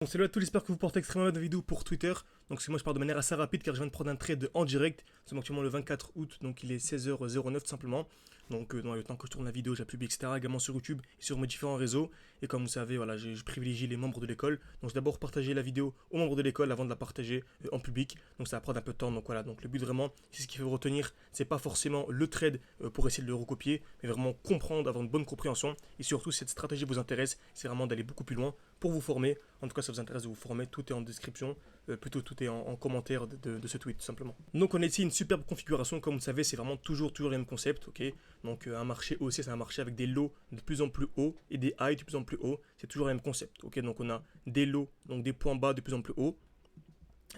Bon, salut à tous, j'espère que vous portez extrêmement bien de vidéo pour Twitter. Donc c'est moi je pars de manière assez rapide car je viens de prendre un trade en direct. Nous sommes actuellement le 24 août, donc il est 16h09 tout simplement. Donc dans le temps que je tourne la vidéo, je la publie, etc. également sur YouTube et sur mes différents réseaux. Et comme vous savez, voilà, je privilégie les membres de l'école. Donc j'ai d'abord partagé la vidéo aux membres de l'école avant de la partager en public. Donc ça va prendre un peu de temps. Donc voilà, donc le but vraiment, c'est ce qu'il faut retenir, c'est pas forcément le trade pour essayer de le recopier, mais vraiment comprendre, avoir une bonne compréhension. Et surtout, si cette stratégie vous intéresse, c'est vraiment d'aller beaucoup plus loin pour vous former. En tout cas, ça vous intéresse de vous former, tout est en description, plutôt tout est en commentaire de ce tweet, tout simplement. Donc on a ici une superbe configuration, comme vous le savez, c'est vraiment toujours le même concept, ok. Donc un marché haussier, c'est un marché avec des lows de plus en plus hauts et des highs de plus en plus hauts, c'est toujours le même concept, ok. Donc on a des lows, donc des points bas de plus en plus hauts,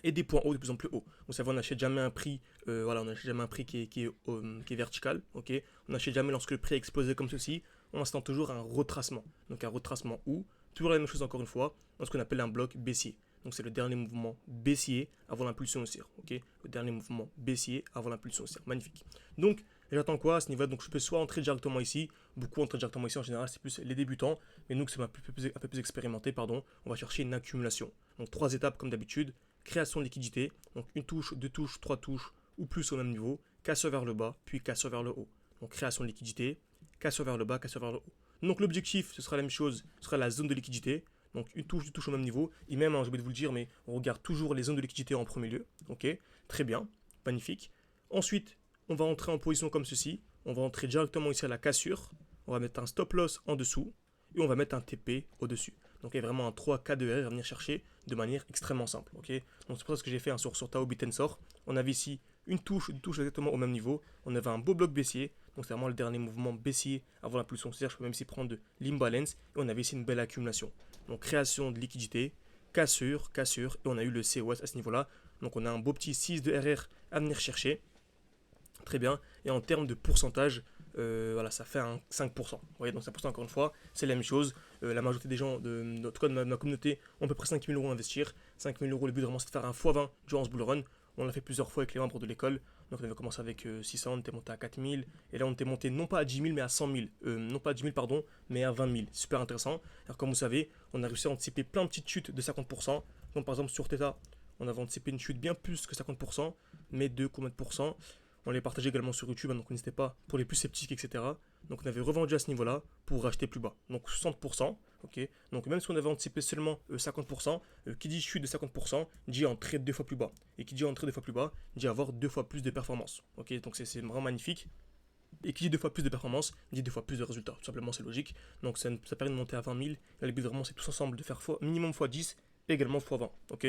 et des points hauts de plus en plus hauts. Vous savez, on n'achète jamais un prix, voilà, on n'achète jamais un prix qui est vertical, ok. On n'achète jamais lorsque le prix a explosé comme ceci, on attend toujours un retracement. Donc un retracement où toujours la même chose encore une fois, dans ce qu'on appelle un bloc baissier. Donc c'est le dernier mouvement baissier avant l'impulsion haussière. Ok, le dernier mouvement baissier avant l'impulsion haussière. Magnifique. Donc j'attends quoi à ce niveau-là? Donc je peux soit entrer directement ici, beaucoup entrent directement ici en général, c'est plus les débutants, mais nous qui sommes un peu plus expérimentés, pardon, on va chercher une accumulation. Donc trois étapes comme d'habitude, création de liquidité, donc une touche, deux touches, trois touches ou plus au même niveau, cassure vers le bas, puis cassure vers le haut. Donc création de liquidité, cassure vers le bas, cassure vers le haut. Donc l'objectif, ce sera la même chose, ce sera la zone de liquidité. Donc une touche, deux touches au même niveau. Et même, hein, j'ai oublié de vous le dire, mais on regarde toujours les zones de liquidité en premier lieu. Ok, très bien, magnifique. Ensuite, on va entrer en position comme ceci. On va entrer directement ici à la cassure. On va mettre un stop loss en dessous. Et on va mettre un TP au-dessus. Donc il y a vraiment un 3K de R à venir chercher de manière extrêmement simple. Ok, donc c'est pour ça que j'ai fait un sur Tao Bitensor. On avait ici une touche, deux touches exactement au même niveau. On avait un beau bloc baissier. Donc c'est vraiment le dernier mouvement baissier avant l'impulsion haussière. Je peux même ici prendre de l'imbalance. Et on avait ici une belle accumulation. Donc création de liquidité, cassure, cassure. Et on a eu le COS à ce niveau-là. Donc on a un beau petit 6 de RR à venir chercher. Très bien. Et en termes de pourcentage, voilà, ça fait un 5%. Vous voyez, donc 5% encore une fois, c'est la même chose. La majorité des gens, en tout cas de ma communauté, ont à peu près 5 000 euros à investir. 5 000 euros, le but vraiment c'est de faire un x20 durant ce bull run. On l'a fait plusieurs fois avec les membres de l'école. Donc on avait commencé avec 600, on était monté à 4 000. Et là on était monté non pas à 10 000 mais à 100 000. Non pas à 10 000 pardon, mais à 20 000. Super intéressant. Alors comme vous savez, on a réussi à anticiper plein de petites chutes de 50%. Donc par exemple sur Theta, on avait anticipé une chute bien plus que 50%. Mais de combien de pourcents? On les partageait également sur YouTube, hein, donc n'hésitez pas pour les plus sceptiques, etc. Donc on avait revendu à ce niveau-là pour racheter plus bas. Donc 60%, ok. Donc même si on avait anticipé seulement 50%, qui dit chute de 50% dit entrer deux fois plus bas. Et qui dit entrer deux fois plus bas dit avoir deux fois plus de performance. Ok, donc c'est vraiment magnifique. Et qui dit deux fois plus de performance dit deux fois plus de résultats. Tout simplement, c'est logique. Donc ça permet de monter à 20 000. Et le but vraiment, c'est tous ensemble de faire minimum x10 et également x20. Ok,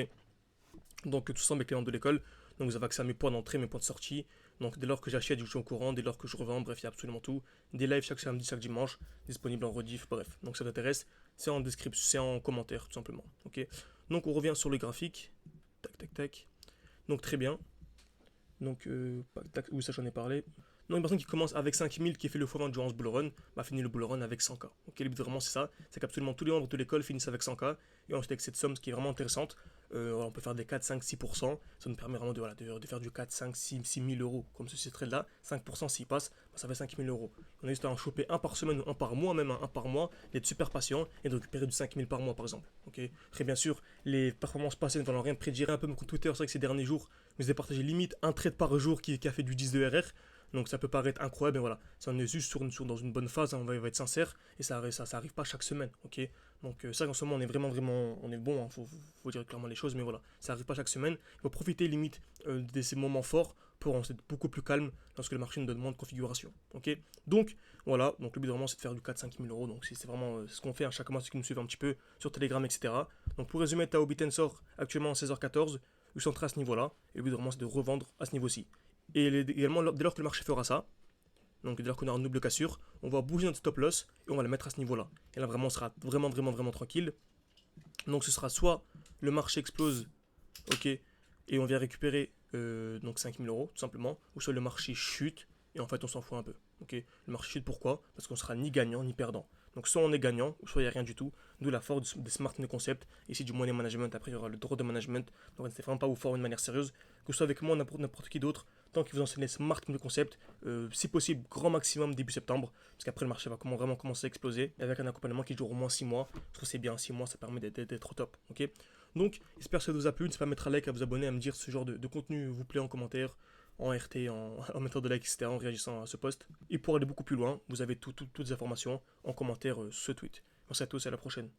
donc tout ensemble avec les membres de l'école. Donc vous avez accès à mes points d'entrée, mes points de sortie. Donc dès lors que j'achète, je suis au courant. Dès lors que je revends, bref, il y a absolument tout. Des lives chaque samedi, chaque dimanche, disponibles en rediff, bref. Donc ça t'intéresse, c'est en description, c'est en commentaire, tout simplement. Ok. Donc on revient sur le graphique. Tac, tac, tac. Donc très bien. Donc, oui, ça j'en ai parlé. Non, une personne qui commence avec 5000, qui fait le x20 durant ce bull run, va finir le bull run avec 100K. Ok, le but vraiment c'est ça, c'est qu'absolument tous les membres de l'école finissent avec 100K. Et ensuite avec cette somme, ce qui est vraiment intéressante, on peut faire des 4, 5, 6%. Ça nous permet vraiment de faire du 4, 5, 6, 000 euros. Comme ceci trade là, 5% s'il passe, bah, ça fait 5000 euros. On a juste à en choper un par semaine ou un par mois, même un par mois, d'être super patient et de récupérer du 5000 par mois par exemple. Ok, très bien sûr, les performances passées ne vont rien prédire un peu mon compte Twitter. C'est vrai que ces derniers jours, vous avez partagé limite un trade par jour qui a fait du 10 de RR. Donc ça peut paraître incroyable, mais voilà, ça en est juste dans une bonne phase, hein, on va être sincère, et ça arrive pas chaque semaine, ok. Donc ça en ce moment on est vraiment, on est bon, hein, faut dire clairement les choses, mais voilà, ça arrive pas chaque semaine. Il faut profiter limite de ces moments forts pour être beaucoup plus calme lorsque le marché nous demande de configuration, ok. Donc voilà, donc le but vraiment c'est de faire du 4-5 000 euros, donc c'est vraiment ce qu'on fait à chaque mois, ceux qui nous suivent un petit peu sur Telegram, etc. Donc pour résumer, Tao Bitensor actuellement à 16h14, je suis entré à ce niveau-là, et le but vraiment c'est de revendre à ce niveau-ci. Et également, dès lors que le marché fera ça, donc dès lors qu'on a une double cassure, on va bouger notre stop loss et on va le mettre à ce niveau-là. Et là, vraiment, on sera vraiment tranquille. Donc ce sera soit le marché explose, ok, et on vient récupérer donc 5000 euros, tout simplement, ou soit le marché chute et en fait on s'en fout un peu. Ok, le marché chute pourquoi? Parce qu'on sera ni gagnant ni perdant. Donc soit on est gagnant, ou soit il n'y a rien du tout. D'où la force des smart money concept. Ici du money management, après il y aura le droit de management. Donc n'hésitez vraiment pas à vous former de manière sérieuse. Que ce soit avec moi ou n'importe qui d'autre, tant qu'il vous enseigne les smart money concept, si possible grand maximum début septembre. Parce qu'après le marché va vraiment commencer à exploser. Et avec un accompagnement qui dure au moins 6 mois. Je trouve que c'est bien, 6 mois ça permet d'être au top. Ok. Donc j'espère que ça vous a plu. N'hésitez pas à mettre un like, à vous abonner, à me dire si ce genre de contenu vous plaît en commentaire, en RT, en mettant de like, etc., en réagissant à ce post. Et pour aller beaucoup plus loin, vous avez toutes les informations en commentaire sur ce tweet. Merci à tous et à la prochaine.